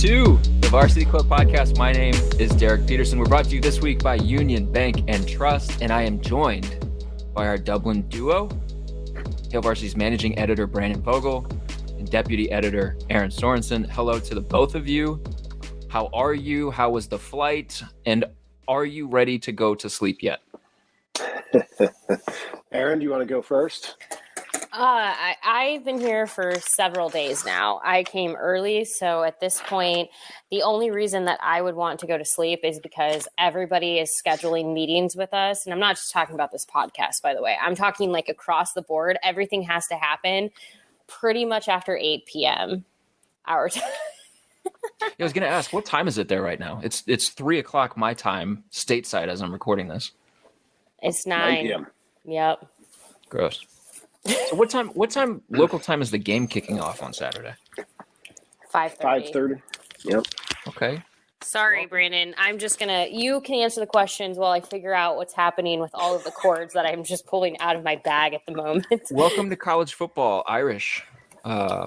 to the Varsity Club podcast. My name is Derek Peterson. We're brought to you this week by Union Bank and Trust, and I am joined by our Dublin duo, Hail Varsity's managing editor, Brandon Vogel, and deputy editor, Erin Sorensen. Hello to the both of you. How are you? How was the flight? And are you ready to go to sleep yet? Erin, do you want to go first? I've been here for several days now. I came early, so at this point, the only reason that I would want to go to sleep is because everybody is scheduling meetings with us. And I'm not just talking about this podcast, by the way. I'm talking like across the board. Everything has to happen pretty much after 8 p.m. our time. I was going to ask, what time is it there right now? It's 3 o'clock my time, stateside, as I'm recording this. It's 9 p.m. Yep. Gross. So what time local time is the game kicking off on Saturday? 5:30. 5:30. Yep. Okay. Sorry, Brandon. I'm just you can answer the questions while I figure out what's happening with all of the cords that I'm just pulling out of my bag at the moment. Welcome to college football, Irish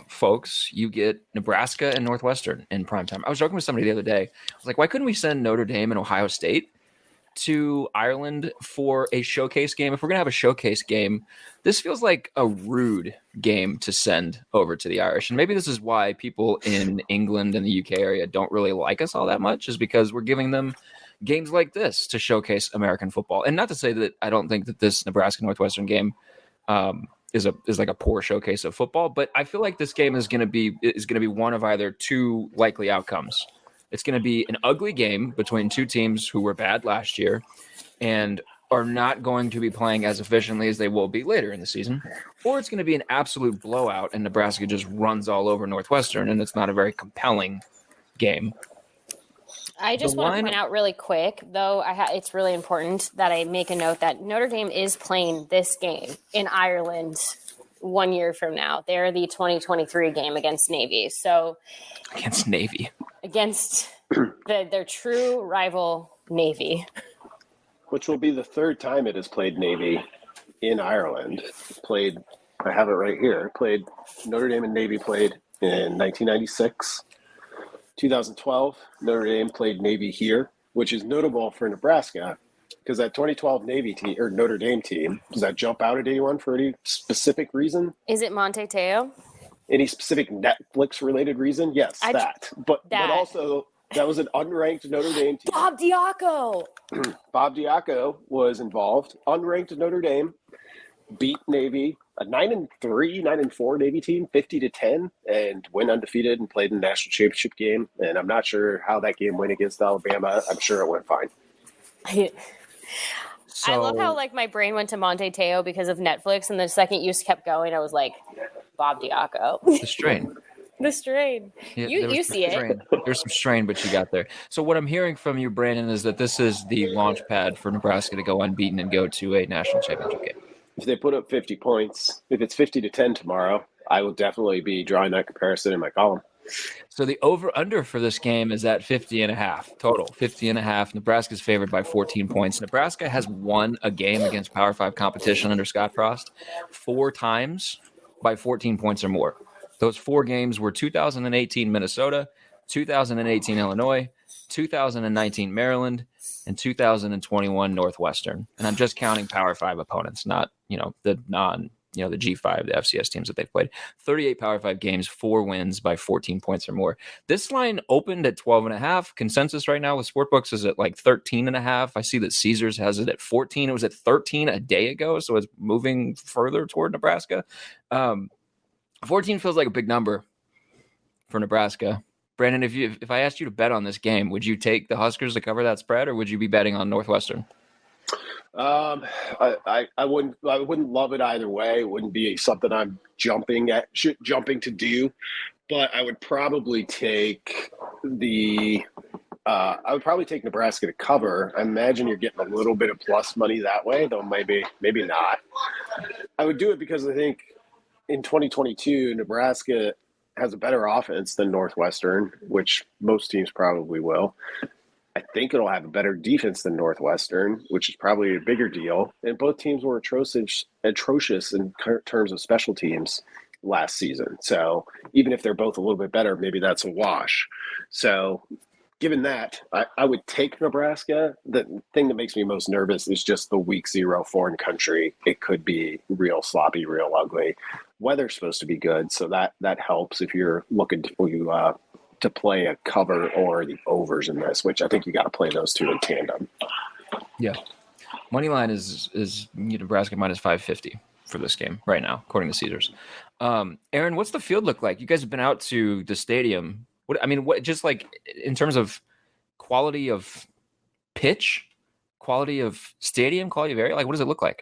folks. You get Nebraska and Northwestern in primetime. I was joking with somebody the other day. I was like, why couldn't we send Notre Dame and Ohio State to Ireland for a showcase game? If we're going to have a showcase game, this feels like a rude game to send over to the Irish. And maybe this is why people in England and the UK area don't really like us all that much, is because we're giving them games like this to showcase American football. And not to say that I don't think that this Nebraska-Northwestern game is like a poor showcase of football, but I feel like this game is going to be one of either two likely outcomes. It's going to be an ugly game between two teams who were bad last year and are not going to be playing as efficiently as they will be later in the season. Or it's going to be an absolute blowout and Nebraska just runs all over Northwestern and it's not a very compelling game. I just want to point out really quick, though, it's really important that I make a note that Notre Dame is playing this game in Ireland 1 year from now. They're the 2023 game against Navy. So against Navy. Against their true rival, Navy. Which will be the third time it has played Navy in Ireland. I have it right here. Notre Dame and Navy played in 1996. 2012, Notre Dame played Navy here, which is notable for Nebraska because that 2012 Navy team or Notre Dame team, does that jump out at anyone for any specific reason? Is it Monte Teo? Any specific Netflix-related reason? Yes, that. But also, that was an unranked Notre Dame team. Bob Diaco! Bob Diaco was involved. Unranked Notre Dame beat Navy, a 9-3, 9-4 Navy team, 50-10, and went undefeated and played in the national championship game. And I'm not sure how that game went against Alabama. I'm sure it went fine. I love how my brain went to Monte Teo because of Netflix, and the second you kept going, I was like, Bob Diaco. The strain. The strain. Yeah, you see it. There's some strain, but you got there. So what I'm hearing from you, Brandon, is that this is the launch pad for Nebraska to go unbeaten and go to a national championship game. If they put up 50 points, if it's 50-10 tomorrow, I will definitely be drawing that comparison in my column. So the over-under for this game is at 50.5 total. 50.5. Nebraska's favored by 14 points. Nebraska has won a game against Power 5 competition under Scott Frost 4 times by 14 points or more. Those 4 games were 2018 Minnesota, 2018 Illinois, 2019 Maryland, and 2021 Northwestern. And I'm just counting Power 5 opponents, not, the G5, the FCS teams that they've played. 38 Power 5 games, 4 wins by 14 points or more. This line opened at 12.5. Consensus right now with Sportbooks is at 13.5. I see that Caesars has it at 14. It was at 13 a day ago, so it's moving further toward Nebraska. 14 feels like a big number for Nebraska. Brandon, if I asked you to bet on this game, would you take the Huskers to cover that spread, or would you be betting on Northwestern? I wouldn't love it either way. It wouldn't be something I'm jumping to do, but I would probably take Nebraska to cover. I imagine you're getting a little bit of plus money that way, though maybe not. I would do it because I think in 2022, Nebraska has a better offense than Northwestern, which most teams probably will. I think it'll have a better defense than Northwestern, which is probably a bigger deal. And both teams were atrocious in terms of special teams. last season. So even if they're both a little bit better, maybe that's a wash. So given that, I would take Nebraska. The thing that makes me most nervous is just the week 0 foreign country. It could be real sloppy, real ugly. Weather's supposed to be good, so that helps if you're looking to play a cover or the overs in this, which I think you got to play those two in tandem. Yeah. Money line is Nebraska minus 550 for this game right now, according to Caesars. Erin, what's the field look like? You guys have been out to the stadium. What just like in terms of quality of pitch, quality of stadium, quality of area, like what does it look like?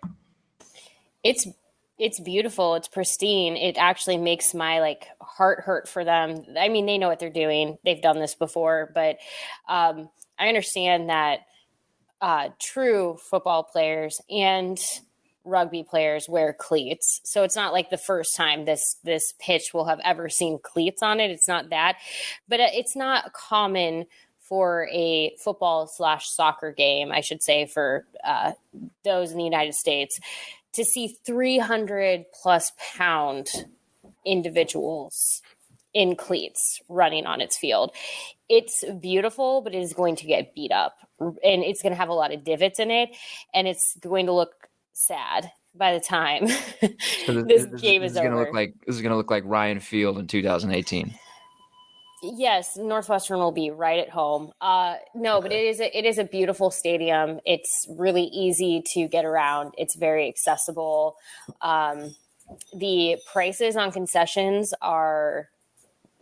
It's beautiful. It's pristine. It actually makes my heart hurt for them. I mean, they know what they're doing. They've done this before, but I understand that true football players and rugby players wear cleats. So it's not like the first time this pitch will have ever seen cleats on it. It's not that, but it's not common for a football/soccer game, I should say, for those in the United States, to see 300 plus pound individuals in cleats running on its field. It's beautiful, but it is going to get beat up, and it's going to have a lot of divots in it, and it's going to look sad by the time this game is over. This is going to look like Ryan Field in 2018. Yes, Northwestern will be right at home. No, but it is a beautiful stadium. It's really easy to get around. It's very accessible. The prices on concessions are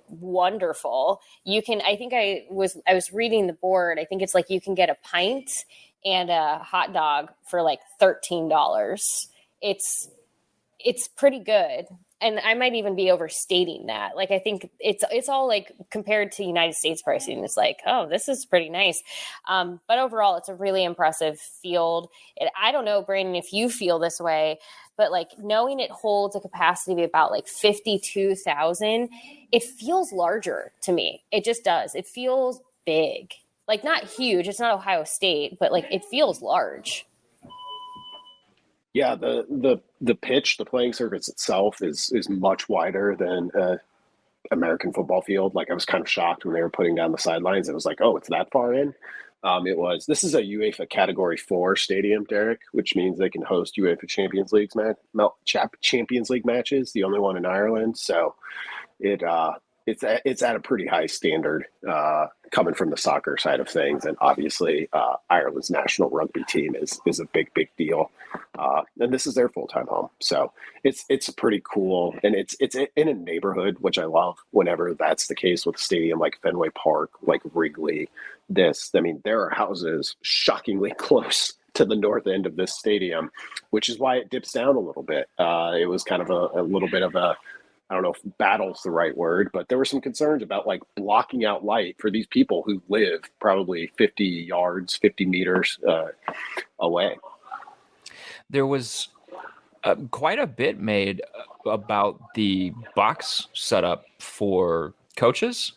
wonderful. I was reading the board. I think it's like you can get a pint and a hot dog for like $13. It's pretty good. And I might even be overstating that. Like, I think it's all like compared to United States pricing. It's like, oh, this is pretty nice. But overall, it's a really impressive field. I don't know, Brandon, if you feel this way, but like knowing it holds a capacity of about like 52,000, it feels larger to me. It just does. It feels big. Like not huge. It's not Ohio State, but like it feels large. Yeah, the pitch, the playing surface itself is much wider than American football field. Like I was kind of shocked when they were putting down the sidelines. It was like, oh, it's that far in. This is a UEFA Category 4 stadium, Derek, which means they can host UEFA Champions League matches, the only one in Ireland. So it's at a pretty high standard coming from the soccer side of things, and obviously Ireland's national rugby team is a big deal, and this is their full-time home. So it's pretty cool, and it's in a neighborhood, which I love. Whenever that's the case with a stadium like Fenway Park, like Wrigley, there are houses shockingly close to the north end of this stadium, which is why it dips down a little bit. It was kind of a little bit of a, I don't know if battle's the right word, but there were some concerns about like blocking out light for these people who live probably 50 meters away. There was quite a bit made about the box setup for coaches.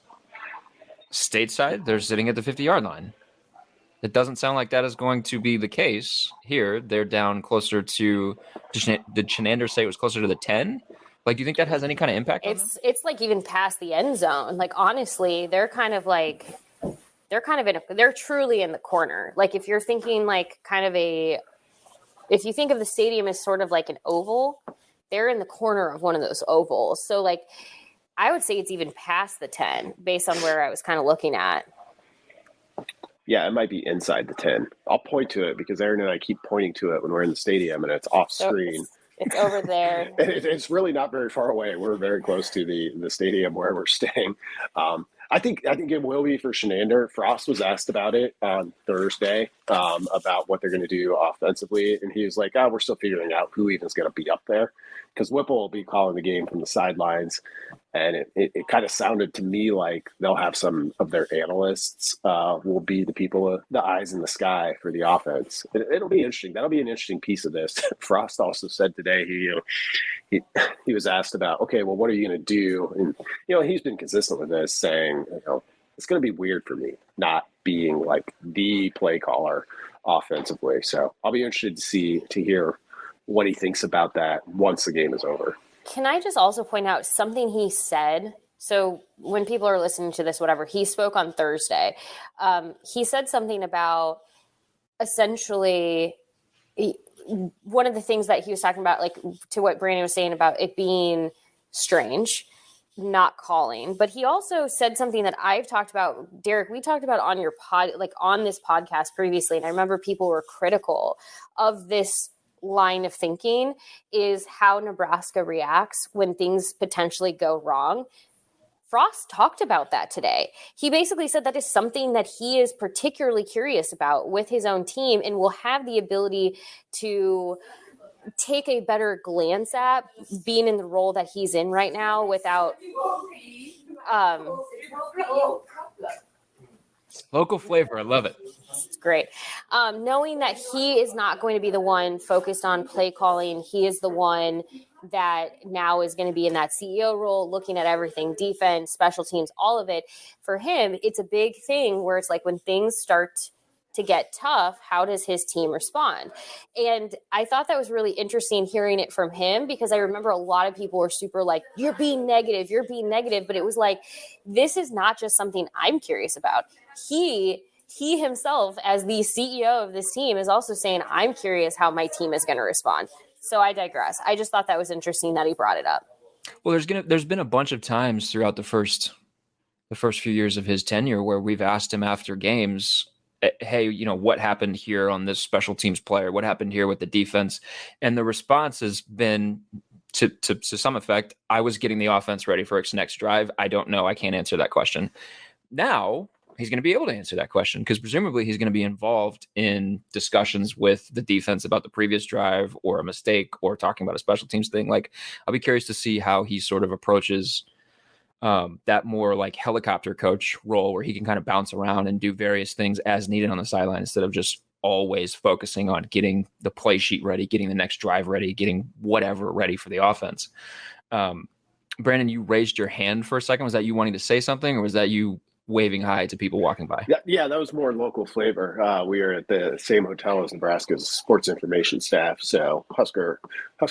Stateside, they're sitting at the 50-yard line. It doesn't sound like that is going to be the case here. They're down closer to, did Chenander say it was closer to the 10? Like, do you think that has any kind of impact on them? It's like even past the end zone. Like, honestly, they're truly in the corner. Like, if you're thinking like if you think of the stadium as sort of like an oval, they're in the corner of one of those ovals. So like, I would say it's even past the 10 based on where I was kind of looking at. Yeah, it might be inside the 10. I'll point to it because Erin and I keep pointing to it when we're in the stadium and it's off screen. So it's over there. It's really not very far away. We're very close to the stadium where we're staying. I think it will be for Chenander. Frost was asked about it on Thursday about what they're going to do offensively, and he was like, we're still figuring out who even is going to be up there, because Whipple will be calling the game from the sidelines, and it kind of sounded to me like they'll have some of their analysts will be the people, the eyes in the sky for the offense. It'll be interesting. That'll be an interesting piece of this. Frost also said today he was asked about, okay, well, what are you going to do? And he's been consistent with this, saying, it's going to be weird for me not being like the play caller offensively. So I'll be interested to hear what he thinks about that once the game is over. Can I just also point out something he said? So when people are listening to this, whatever, he spoke on Thursday. He said something about essentially one of the things that he was talking about, like to what Brandon was saying about it being strange, not calling. But he also said something that I've talked about, Derek, we talked about on your pod, like on this podcast previously. And I remember people were critical of this line of thinking, is how Nebraska reacts when things potentially go wrong. Frost talked about that today. He basically said that is something that he is particularly curious about with his own team and will have the ability to take a better glance at being in the role that he's in right now without Local flavor. I love it. it's great. Knowing that he is not going to be the one focused on play calling. He is the one that now is going to be in that CEO role, looking at everything, defense, special teams, all of it. For him, it's a big thing where it's like when things start to get tough, how does his team respond? And I thought that was really interesting hearing it from him, because I remember a lot of people were super like, you're being negative. But it was like, this is not just something I'm curious about. He himself, as the CEO of this team, is also saying, I'm curious how my team is going to respond. So I digress. I just thought that was interesting that he brought it up. Well, there's been a bunch of times throughout the first few years of his tenure where we've asked him after games, hey, what happened here on this special teams player? What happened here with the defense? And the response has been to some effect, I was getting the offense ready for its next drive. I don't know. I can't answer that question. Now he's going to be able to answer that question, because presumably he's going to be involved in discussions with the defense about the previous drive or a mistake or talking about a special teams thing. Like, I'll be curious to see how he sort of approaches that more like helicopter coach role, where he can kind of bounce around and do various things as needed on the sideline instead of just always focusing on getting the play sheet ready, getting the next drive ready, getting whatever ready for the offense. Brandon, you raised your hand for a second. Was that you wanting to say something, or was that you waving hi to people walking by? Yeah, that was more local flavor. We are at the same hotel as Nebraska's sports information staff. So Husker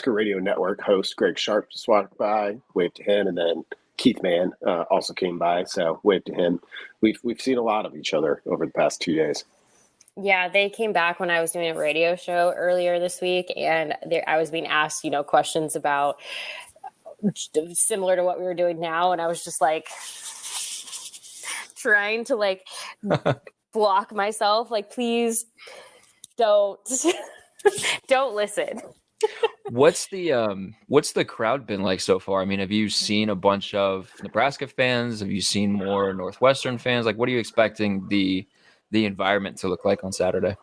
Radio Network host Greg Sharp just walked by, waved to him, and then Keith Mann also came by, so waved to him. We've seen a lot of each other over the past 2 days. Yeah, they came back when I was doing a radio show earlier this week, and I was being asked, questions about similar to what we were doing now, and I was just like trying to like block myself, like, please don't listen. What's the crowd been like so far? I mean, have you seen a bunch of Nebraska fans? Have you seen more Northwestern fans? Like, what are you expecting the environment to look like on Saturday?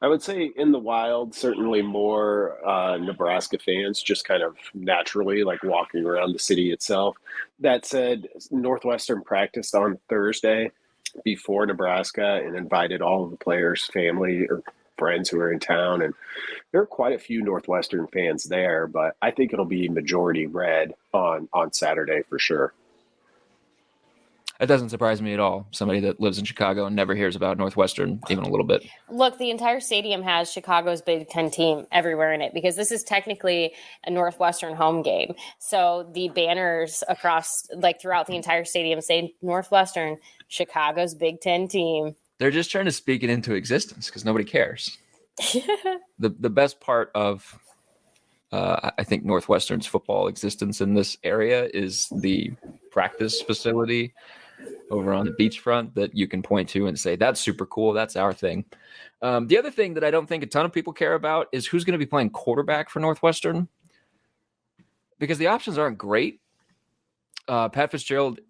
I would say in the wild, certainly more Nebraska fans, just kind of naturally, like walking around the city itself. That said, Northwestern practiced on Thursday before Nebraska and invited all of the players' family or friends who are in town. And there are quite a few Northwestern fans there, but I think it'll be majority red on Saturday for sure. It doesn't surprise me at all. Somebody that lives in Chicago and never hears about Northwestern even a little bit. Look, the entire stadium has Chicago's Big Ten team everywhere in it, because this is technically a Northwestern home game. So the banners across, like throughout the entire stadium, say Northwestern, Chicago's Big Ten team. They're just trying to speak it into existence because nobody cares. The best part of I think Northwestern's football existence in this area is the practice facility over on the beachfront that you can point to and say, that's super cool. That's our thing. The other thing that I don't think a ton of people care about is who's going to be playing quarterback for Northwestern, because the options aren't great. Pat Fitzgerald,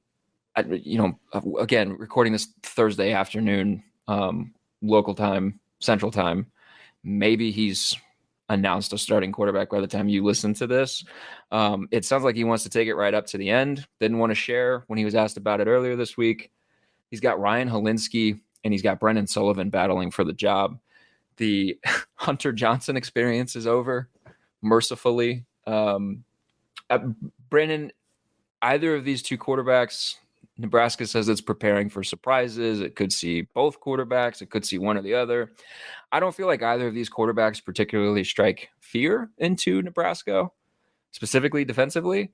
again, recording this Thursday afternoon, local time, Central time, maybe he's announced a starting quarterback by the time you listen to this. It sounds like he wants to take it right up to the end. Didn't want to share when he was asked about it earlier this week. He's got Ryan Helinski and he's got Brendan Sullivan battling for the job. The Hunter Johnson experience is over, mercifully. Brendan, either of these two quarterbacks, Nebraska says it's preparing for surprises. It could see both quarterbacks. It could see one or the other. I don't feel like either of these quarterbacks particularly strike fear into Nebraska. specifically defensively.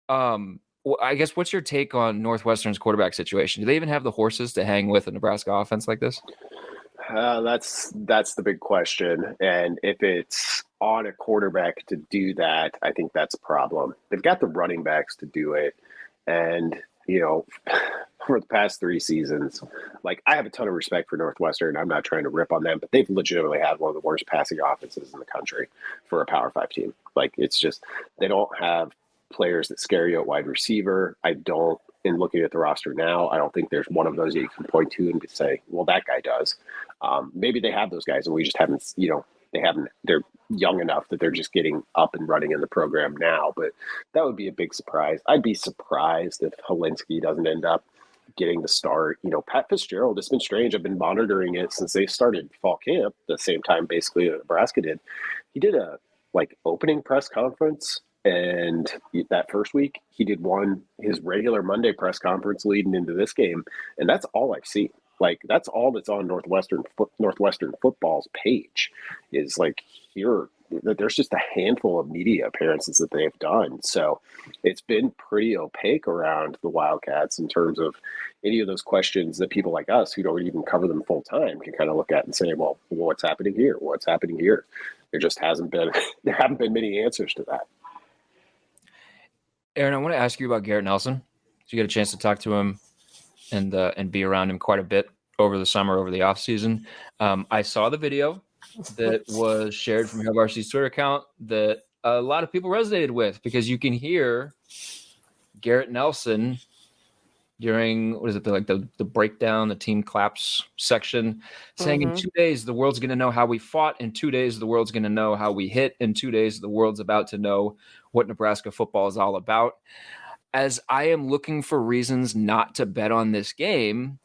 I guess what's your take on Northwestern's quarterback situation? Do they even have the horses to hang with a Nebraska offense like this? That's the big question. And if it's on a quarterback to do that, I think that's a problem. They've got the running backs to do it. And, for the past 3 seasons, like, I have a ton of respect for Northwestern. I'm not trying to rip on them, but they've legitimately had one of the worst passing offenses in the country for a Power 5 team. Like, it's just, they don't have players that scare you at wide receiver. In looking at the roster now, I don't think there's one of those that you can point to and say, well, that guy does. Maybe they have those guys and we just haven't, they're young enough that they're just getting up and running in the program now, but that would be a big surprise. I'd be surprised if Helinski doesn't end up getting the start. Pat Fitzgerald, it's been strange. I've been monitoring it since they started fall camp, the same time basically that Nebraska did. He did a opening press conference, and that first week he did his regular Monday press conference leading into this game, and that's all I've seen. Like, that's all that's on Northwestern football's page is there's just a handful of media appearances that they've done. So it's been pretty opaque around the Wildcats in terms of any of those questions that people like us who don't even cover them full time can kind of look at and say, well, what's happening here? What's happening here? There haven't been many answers to that. Aaron, I want to ask you about Garrett Nelson. So you get a chance to talk to him and be around him quite a bit over the summer, over the off season. I saw the video that was shared from Varsity's Twitter account that a lot of people resonated with, because you can hear Garrett Nelson during, the breakdown, the team claps section, saying in 2 days, the world's going to know how we fought. In 2 days, the world's going to know how we hit. In 2 days, the world's about to know what Nebraska football is all about. As I am looking for reasons not to bet on this game,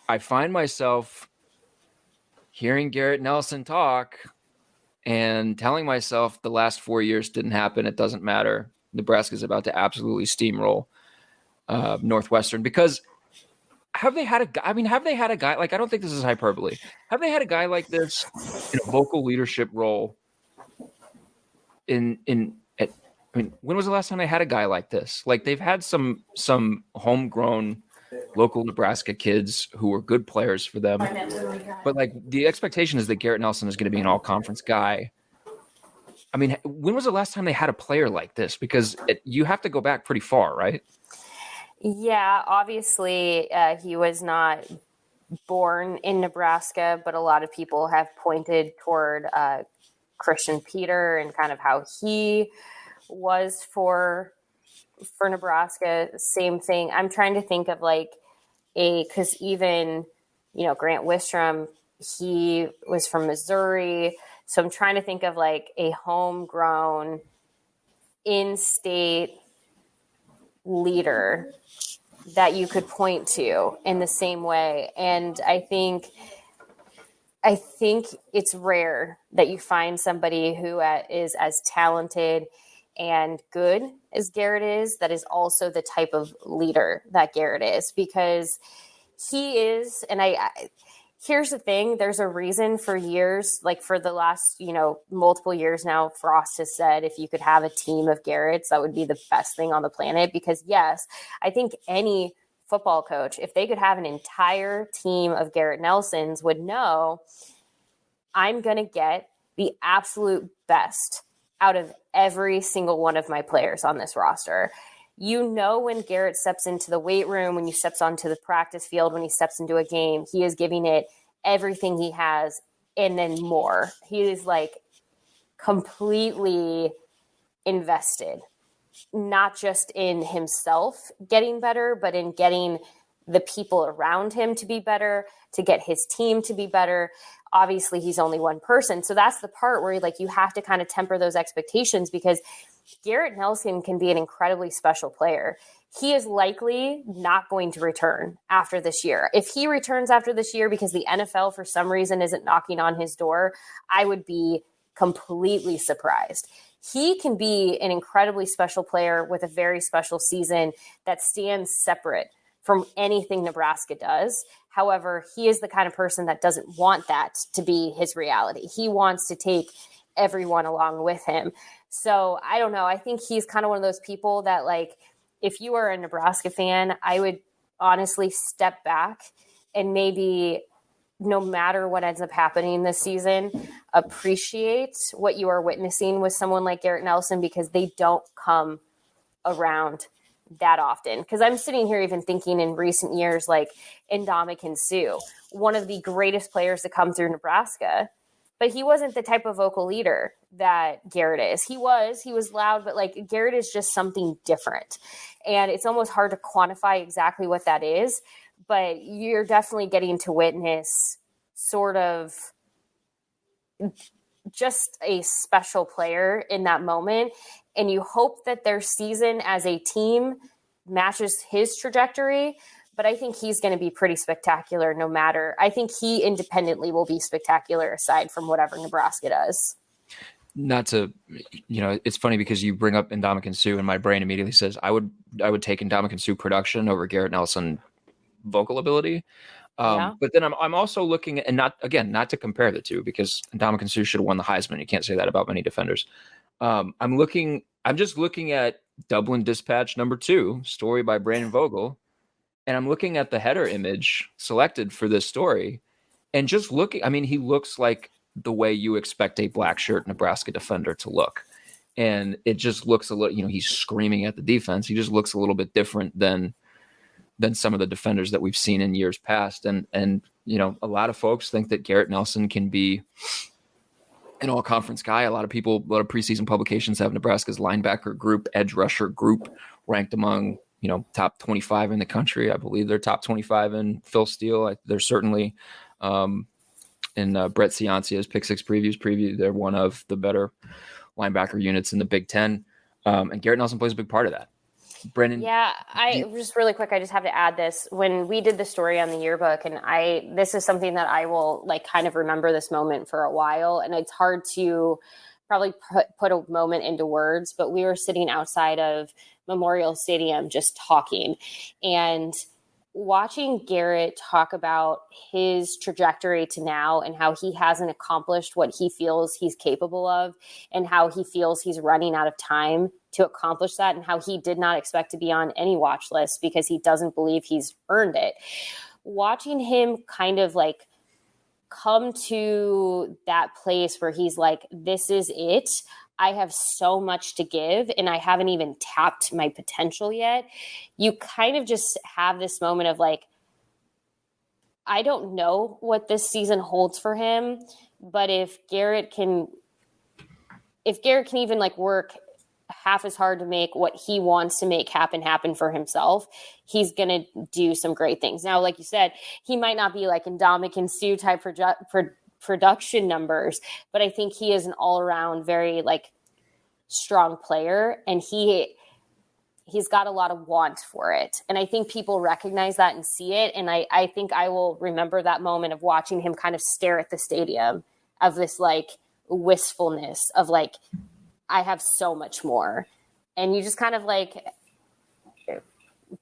I find myself hearing Garrett Nelson talk and telling myself the last 4 years didn't happen. It doesn't matter. Nebraska's about to absolutely steamroll Northwestern, because have they had a guy like, I don't think this is hyperbole. Have they had a guy like this in a vocal leadership role when was the last time they had a guy like this? Like, they've had some homegrown local Nebraska kids who were good players for them. But the expectation is that Garrett Nelson is going to be an all-conference guy. I mean, when was the last time they had a player like this? Because you have to go back pretty far, right? Yeah, obviously he was not born in Nebraska, but a lot of people have pointed toward Christian Peter and kind of how he was for Nebraska. Same thing. I'm trying to think of because even, Grant Wistrom, he was from Missouri. So I'm trying to think of a homegrown in-state leader that you could point to in the same way. And I think it's rare that you find somebody who is as talented and good as Garrett is, that is also the type of leader that Garrett is, because he is. And here's the thing, there's a reason for years, for the last, multiple years now, Frost has said, if you could have a team of Garretts, that would be the best thing on the planet. Because yes, I think any football coach, if they could have an entire team of Garrett Nelsons, would know, I'm going to get the absolute best out of every single one of my players on this roster. When Garrett steps into the weight room, when he steps onto the practice field, when he steps into a game, he is giving it everything he has and then more. He is completely invested, not just in himself getting better, but in getting the people around him to be better, to get his team to be better. Obviously, he's only one person. So that's the part where you have to kind of temper those expectations, because Garrett Nelson can be an incredibly special player. He is likely not going to return after this year. If he returns after this year because the NFL for some reason isn't knocking on his door, I would be completely surprised. He can be an incredibly special player with a very special season that stands separate from anything Nebraska does. However, he is the kind of person that doesn't want that to be his reality. He wants to take everyone along with him. So I don't know. I think he's kind of one of those people that, like, if you are a Nebraska fan, I would honestly step back and maybe, no matter what ends up happening this season, appreciate what you are witnessing with someone like Garrett Nelson, because they don't come around that often. Because I'm sitting here even thinking in recent years, like Ndamukong Suh, one of the greatest players to come through Nebraska, but he wasn't the type of vocal leader that Garrett is. He was loud, but like Garrett is just something different. And it's almost hard to quantify exactly what that is, but you're definitely getting to witness sort of just a special player in that moment. And you hope that their season as a team matches his trajectory. But I think he's going to be pretty spectacular no matter. I think he independently will be spectacular aside from whatever Nebraska does. Not to, it's funny because you bring up Ndamukong Suh and my brain immediately says I would take Ndamukong Suh production over Garrett Nelson vocal ability. But then I'm also looking at, and not to compare the two, because Ndamukong Suh should have won the Heisman. You can't say that about many defenders. I'm just looking at Dublin Dispatch #2, story by Brandon Vogel. And I'm looking at the header image selected for this story, and just looking, I mean, he looks like the way you expect a black shirt Nebraska defender to look. And it just looks a little, he's screaming at the defense. He just looks a little bit different than some of the defenders that we've seen in years past. And a lot of folks think that Garrett Nelson can be an all-conference guy. A lot of preseason publications have Nebraska's linebacker group, edge rusher group ranked among top 25 in the country. I believe they're top 25 in Phil Steele. They're certainly in Brett Ciancia's Pick Six preview. They're one of the better linebacker units in the Big Ten. And Garrett Nelson plays a big part of that. Brennan. Yeah, just really quick, I just have to add this. When we did the story on the yearbook, and this is something that I will like kind of remember this moment for a while. And it's hard to probably put a moment into words, but we were sitting outside of Memorial Stadium just talking and watching Garrett talk about his trajectory to now and how he hasn't accomplished what he feels he's capable of and how he feels he's running out of time to accomplish that, and how he did not expect to be on any watch list because he doesn't believe he's earned it. Watching him kind of like come to that place where he's like, this is it. I have so much to give and I haven't even tapped my potential yet. You kind of just have this moment of like, I don't know what this season holds for him, but if Garrett can even like work half as hard to make what he wants to make happen for himself, he's going to do some great things. Now, like you said, he might not be like Ndamukong Suh type production numbers, but I think he is an all around very like strong player, and he's got a lot of want for it. And I think people recognize that and see it. And I think I will remember that moment of watching him kind of stare at the stadium of this like wistfulness of like, I have so much more. And you just kind of like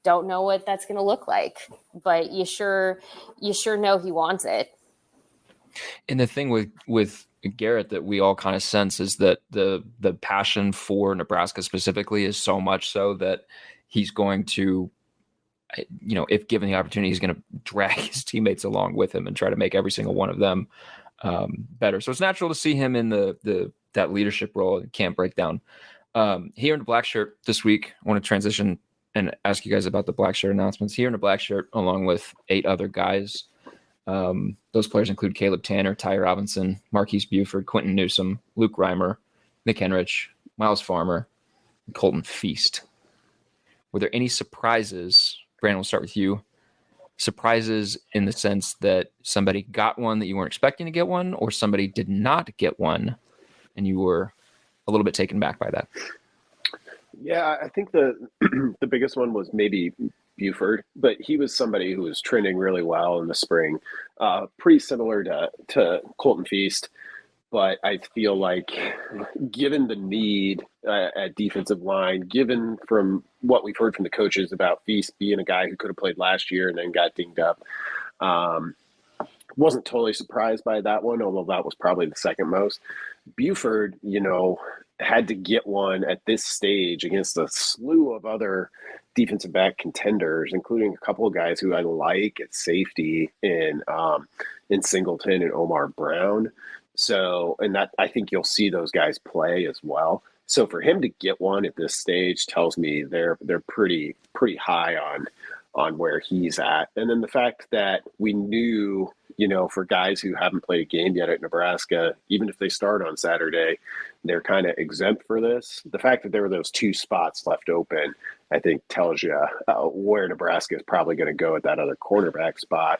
don't know what that's going to look like, but you sure know he wants it. And the thing with Garrett that we all kind of sense is that the passion for Nebraska specifically is so much so that he's going to, if given the opportunity, he's going to drag his teammates along with him and try to make every single one of them better. So it's natural to see him in that leadership role and camp breakdown. Here in the Blackshirt this week, I want to transition and ask you guys about the Blackshirt announcements. Here in the Blackshirt, along with 8 other guys, those players include Caleb Tanner, Ty Robinson, Marquise Buford, Quentin Newsom, Luke Reimer, Nick Henrich, Miles Farmer, and Colton Feast. Were there any surprises? Brandon, we'll start with you. Surprises in the sense that somebody got one that you weren't expecting to get one, or somebody did not get one and you were a little bit taken back by that? Yeah, I think the biggest one was maybe Buford, but he was somebody who was trending really well in the spring, pretty similar to Colton Feast. But I feel like given the need at defensive line, given from what we've heard from the coaches about Feast being a guy who could have played last year and then got dinged up, wasn't totally surprised by that one, although that was probably the second most. Buford, had to get one at this stage against a slew of other defensive back contenders, including a couple of guys who I like at safety in Singleton and Omar Brown. So, and that I think you'll see those guys play as well. So for him to get one at this stage tells me they're pretty high on where he's at. And then the fact that we knew, for guys who haven't played a game yet at Nebraska, even if they start on Saturday, they're kind of exempt for this. The fact that there were those two spots left open, I think tells you where Nebraska is probably going to go at that other cornerback spot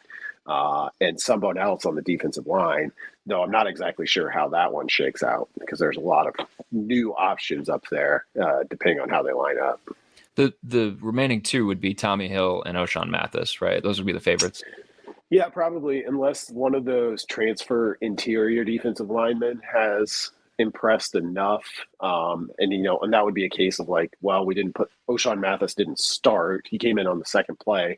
and someone else on the defensive line, though I'm not exactly sure how that one shakes out because there's a lot of new options up there depending on how they line up. The remaining two would be Tommy Hill and O'Shawn Mathis, right? Those would be the favorites. Yeah, probably, unless one of those transfer interior defensive linemen has impressed enough. And that would be a case of like, well, O'Shawn Mathis didn't start. He came in on the second play,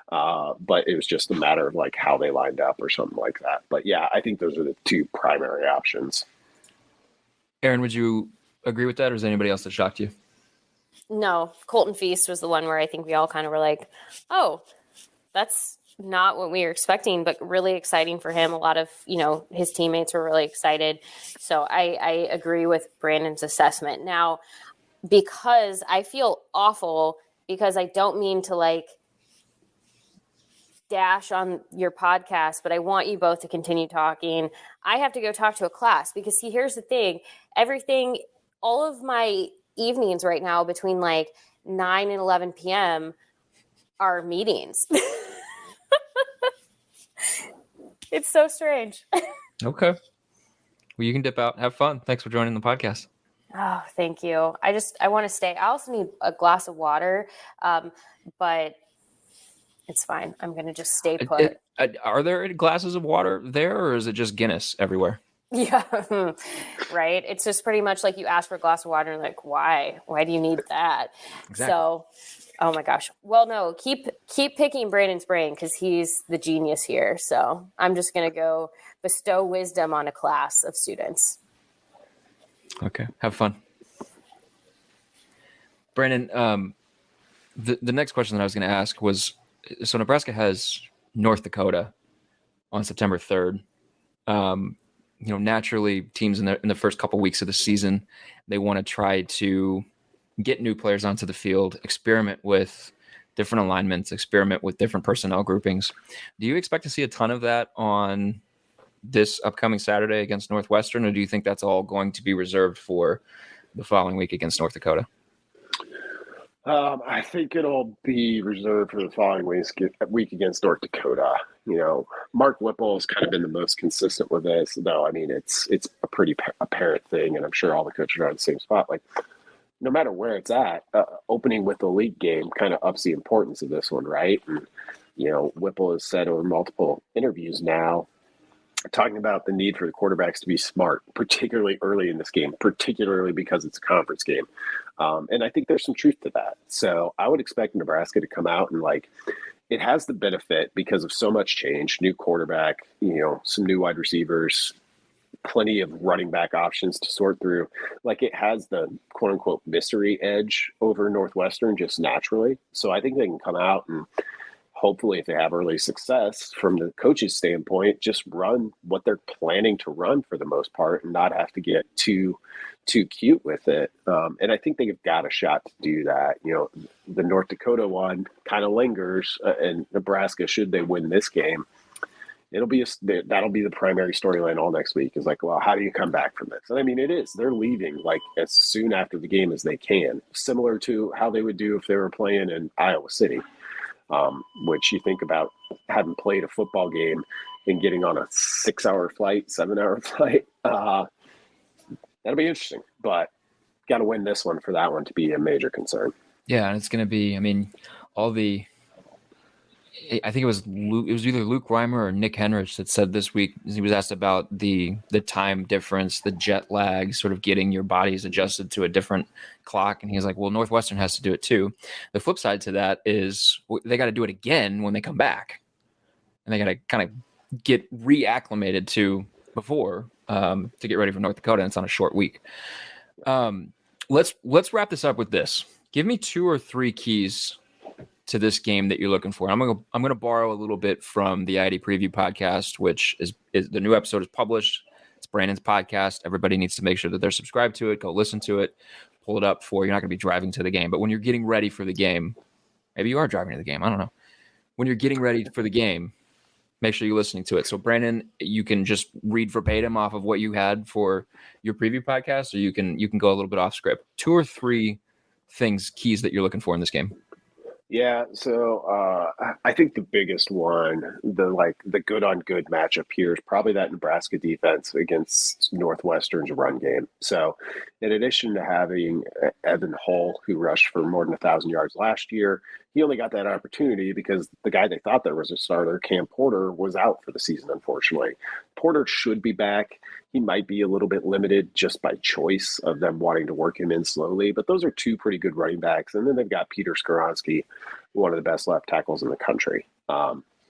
but it was just a matter of like how they lined up or something like that. But yeah, I think those are the two primary options. Erin, would you agree with that, or is there anybody else that shocked you? No, Colton Feast was the one where I think we all kind of were like, oh, that's not what we were expecting, but really exciting for him. A lot of, his teammates were really excited. So I agree with Brandon's assessment. Now, because I feel awful, because I don't mean to like dash on your podcast, but I want you both to continue talking. I have to go talk to a class because see, here's the thing, all of my evenings right now between like 9 and 11 p.m. are meetings. It's so strange. Okay. Well, you can dip out. Have fun. Thanks for joining the podcast. Oh, thank you. I want to stay. I also need a glass of water, but it's fine. I'm going to just stay put. Are there glasses of water there, or is it just Guinness everywhere? Yeah, right. It's just pretty much like you ask for a glass of water and like, why? Why do you need that? Exactly. So, oh my gosh. Well, no, keep picking Brandon's brain because he's the genius here. So I'm just going to go bestow wisdom on a class of students. Okay. Have fun. Brandon, the next question that I was going to ask was, so Nebraska has North Dakota on September 3rd. Naturally teams in the first couple weeks of the season, they want to try to get new players onto the field, experiment with different alignments, experiment with different personnel groupings. Do you expect to see a ton of that on this upcoming Saturday against Northwestern, or do you think that's all going to be reserved for the following week against North Dakota? I think it'll be reserved for the following week against North Dakota. Mark Whipple has kind of been the most consistent with this, though. I mean, it's a pretty apparent thing, and I'm sure all the coaches are on the same spot. Like, no matter where it's at, opening with the league game kind of ups the importance of this one, right? And, Whipple has said over multiple interviews now, talking about the need for the quarterbacks to be smart, particularly early in this game, particularly because it's a conference game. And I think there's some truth to that. So I would expect Nebraska to come out and it has the benefit because of so much change, new quarterback, some new wide receivers, plenty of running back options to sort through. It has the quote unquote mystery edge over Northwestern just naturally. So I think they can come out and hopefully, if they have early success from the coach's standpoint, just run what they're planning to run for the most part and not have to get too cute with it. And I think they've got a shot to do that. The North Dakota one kind of lingers, and Nebraska, should they win this game, that'll be the primary storyline all next week is well, how do you come back from this? And I mean, it is. They're leaving as soon after the game as they can, similar to how they would do if they were playing in Iowa City. Which you think about having played a football game and getting on a 6-hour flight, 7-hour flight. That'll be interesting, but got to win this one for that one to be a major concern. Yeah, and it's going to be, I think it was either Luke Reimer or Nick Henrich that said this week, he was asked about the time difference, the jet lag, sort of getting your bodies adjusted to a different clock. And he's like, well, Northwestern has to do it too. The flip side to that is they got to do it again when they come back. And they got to kind of get reacclimated to before to get ready for North Dakota. And it's on a short week. Let's wrap this up with this. Give me 2 or 3 keys to this game that you're looking for. I'm gonna borrow a little bit from the IAD Preview podcast, which is the new episode is published. It's Brandon's podcast. Everybody needs to make sure that they're subscribed to it. Go listen to it. Pull it up for you're not going to be driving to the game, but when you're getting ready for the game, maybe you are driving to the game. I don't know. When you're getting ready for the game, make sure you're listening to it. So Brandon, you can just read verbatim off of what you had for your preview podcast, or you can go a little bit off script. 2 or 3 keys that you're looking for in this game. Yeah, so I think the biggest one, the good on good matchup here is probably that Nebraska defense against Northwestern's run game. So in addition to having Evan Hull, who rushed for more than 1,000 yards last year, he only got that opportunity because the guy they thought there was a starter, Cam Porter, was out for the season, unfortunately. Porter should be back. He might be a little bit limited just by choice of them wanting to work him in slowly, but those are 2 pretty good running backs. And then they've got Peter Skoronski, one of the best left tackles in the country.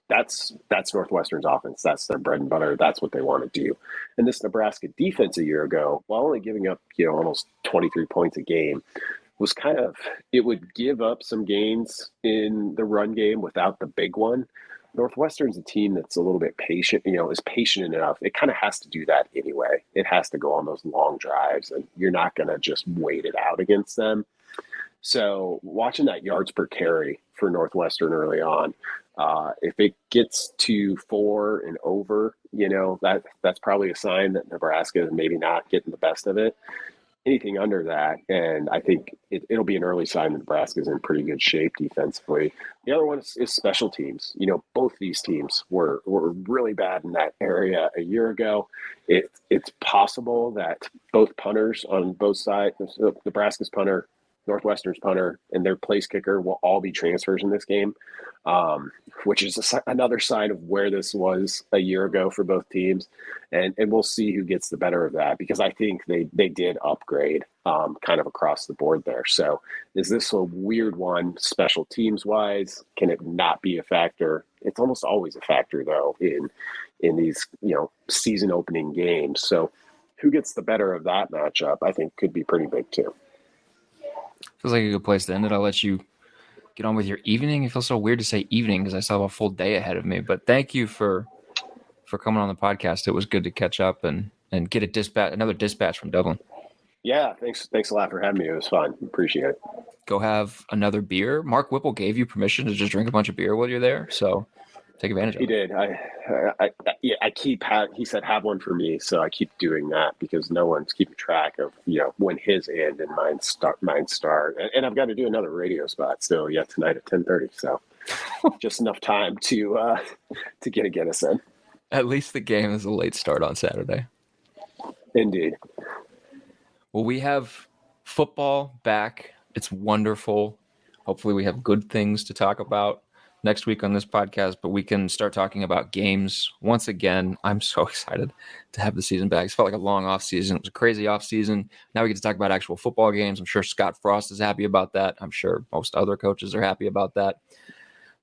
That's Northwestern's offense. That's their bread and butter. That's what they want to do. And this Nebraska defense a year ago, while only giving up, almost 23 points a game, was it would give up some gains in the run game without the big one. Northwestern's a team that's a little bit patient, is patient enough. It kind of has to do that anyway. It has to go on those long drives, and you're not going to just wait it out against them. So watching that yards per carry for Northwestern early on, if it gets to 4 and over, that's probably a sign that Nebraska is maybe not getting the best of it. Anything under that, and I think it'll be an early sign that Nebraska's in pretty good shape defensively. The other one is special teams. Both these teams were really bad in that area a year ago. It's possible that both punters on both sides, Nebraska's punter, Northwestern's punter, and their place kicker will all be transfers in this game, which is another sign of where this was a year ago for both teams. And we'll see who gets the better of that, because I think they did upgrade kind of across the board there. So is this a weird one special teams wise? Can it not be a factor? It's almost always a factor, though, in these season opening games. So who gets the better of that matchup, I think, could be pretty big too. Feels like a good place to end it. I'll let you get on with your evening. It feels so weird to say evening because I still have a full day ahead of me. But thank you for coming on the podcast. It was good to catch up and get another dispatch from Dublin. Yeah, thanks a lot for having me. It was fun. Appreciate it. Go have another beer. Mark Whipple gave you permission to just drink a bunch of beer while you're there, so take advantage of it. He did. He said have one for me, so I keep doing that because no one's keeping track of when his end and mine start. And I've got to do another radio spot still yet tonight at 10:30. So just enough time to get us in. At least the game is a late start on Saturday. Indeed. Well, we have football back. It's wonderful. Hopefully we have good things to talk about next week on this podcast, but we can start talking about games once again. I'm so excited to have the season back. It's felt like a long off season. It was a crazy off season. Now we get to talk about actual football games. I'm sure Scott Frost is happy about that. I'm sure most other coaches are happy about that.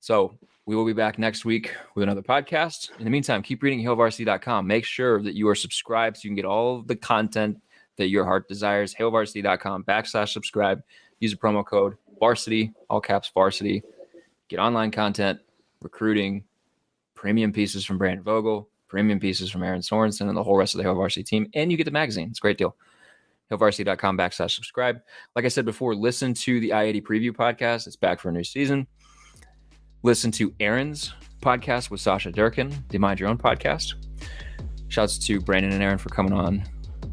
So we will be back next week with another podcast. In the meantime, keep reading HailVarsity.com. Make sure that you are subscribed so you can get all of the content that your heart desires. HailVarsity.com/subscribe. Use the promo code Varsity, all caps Varsity. Get online content, recruiting, premium pieces from Brandon Vogel, premium pieces from Erin Sorensen, and the whole rest of the Hail Varsity team. And you get the magazine. It's a great deal. HailVarsity.com/subscribe. Like I said before, listen to the I-80 Preview podcast. It's back for a new season. Listen to Erin's podcast with Sasha Durkin, the Mind Your Own podcast. Shouts to Brandon and Erin for coming on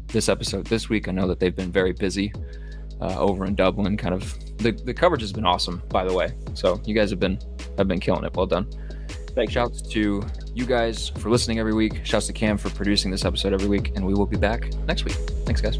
this episode this week. I know that they've been very busy over in Dublin. Kind of the coverage has been awesome, by the way. So you guys have been killing it. Well done. Thanks. Shouts to you guys for listening every week. Shouts to Cam for producing this episode every week, and we will be back next week. Thanks, guys.